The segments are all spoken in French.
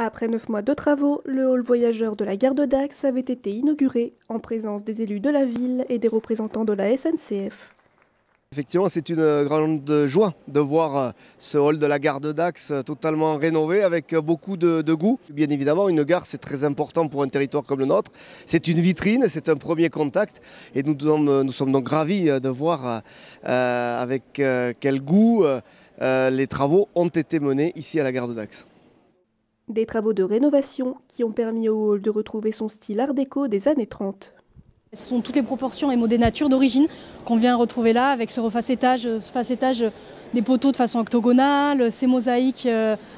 Après 9 mois de travaux, le hall voyageurs de la gare de Dax avait été inauguré en présence des élus de la ville et des représentants de la SNCF. Effectivement, c'est une grande joie de voir ce hall de la gare de Dax totalement rénové avec beaucoup de goût. Bien évidemment, une gare, c'est très important pour un territoire comme le nôtre. C'est une vitrine, c'est un premier contact et nous sommes donc ravis de voir avec quel goût les travaux ont été menés ici à la gare de Dax. Des travaux de rénovation qui ont permis au hall de retrouver son style art déco des années 30. Ce sont toutes les proportions et modénatures d'origine qu'on vient retrouver là avec ce facettage des poteaux de façon octogonale, ces mosaïques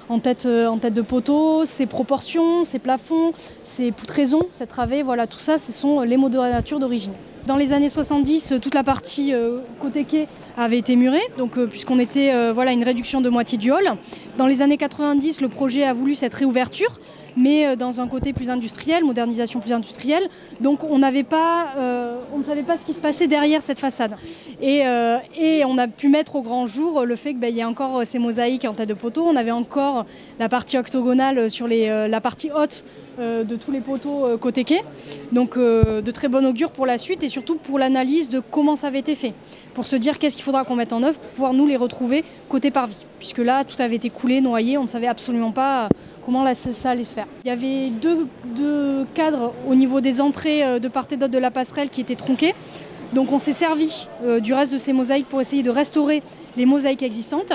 en tête de poteau, ces proportions, ces plafonds, ces poutraisons, cette travée, voilà, tout ça, ce sont les modénatures d'origine. Dans les années 70, toute la partie côté quai avait été murée, donc puisqu'on était une réduction de moitié du hall. Dans les années 90, le projet a voulu cette réouverture, mais dans un côté plus industriel, modernisation plus industrielle. Donc on ne savait pas ce qui se passait derrière cette façade. Et on a pu mettre au grand jour le fait qu'il y ait encore ces mosaïques en tête de poteau. On avait encore la partie octogonale sur la partie haute de tous les poteaux côté quai. Donc de très bon augure pour la suite et surtout pour l'analyse de comment ça avait été fait. Pour se dire qu'est-ce qu'il faudra qu'on mette en œuvre pour pouvoir nous les retrouver côté parvis. Puisque là, tout avait été coulé, noyé, on ne savait absolument pas comment ça allait se faire. Il y avait deux cadres au niveau des entrées de part et d'autre de la passerelle qui étaient tronqués. Donc on s'est servi du reste de ces mosaïques pour essayer de restaurer les mosaïques existantes.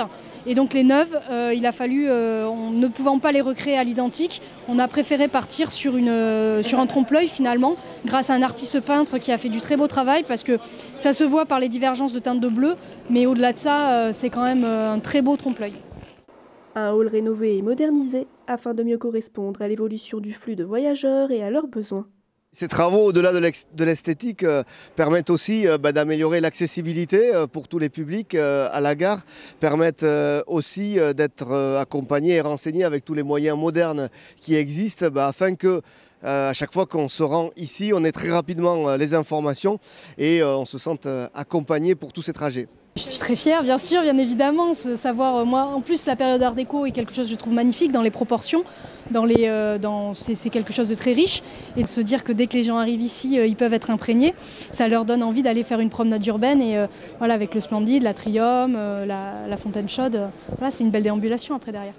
Et donc les neuves, il a fallu, ne pouvant pas les recréer à l'identique, on a préféré partir sur un trompe-l'œil finalement, grâce à un artiste peintre qui a fait du très beau travail, parce que ça se voit par les divergences de teintes de bleu, mais au-delà de ça, c'est quand même un très beau trompe-l'œil. Un hall rénové et modernisé afin de mieux correspondre à l'évolution du flux de voyageurs et à leurs besoins. Ces travaux, au-delà de l'esthétique, permettent aussi d'améliorer l'accessibilité pour tous les publics à la gare, permettent aussi d'être accompagnés et renseignés avec tous les moyens modernes qui existent afin que à chaque fois qu'on se rend ici, on ait très rapidement les informations et on se sente accompagné pour tous ces trajets. Je suis très fière, bien sûr, bien évidemment. Savoir, moi, en plus, la période art déco est quelque chose que je trouve magnifique dans les proportions. C'est quelque chose de très riche. Et de se dire que dès que les gens arrivent ici, ils peuvent être imprégnés, ça leur donne envie d'aller faire une promenade urbaine. Et voilà, avec le Splendide, l'Atrium, la Fontaine Chaude, voilà, c'est une belle déambulation après derrière.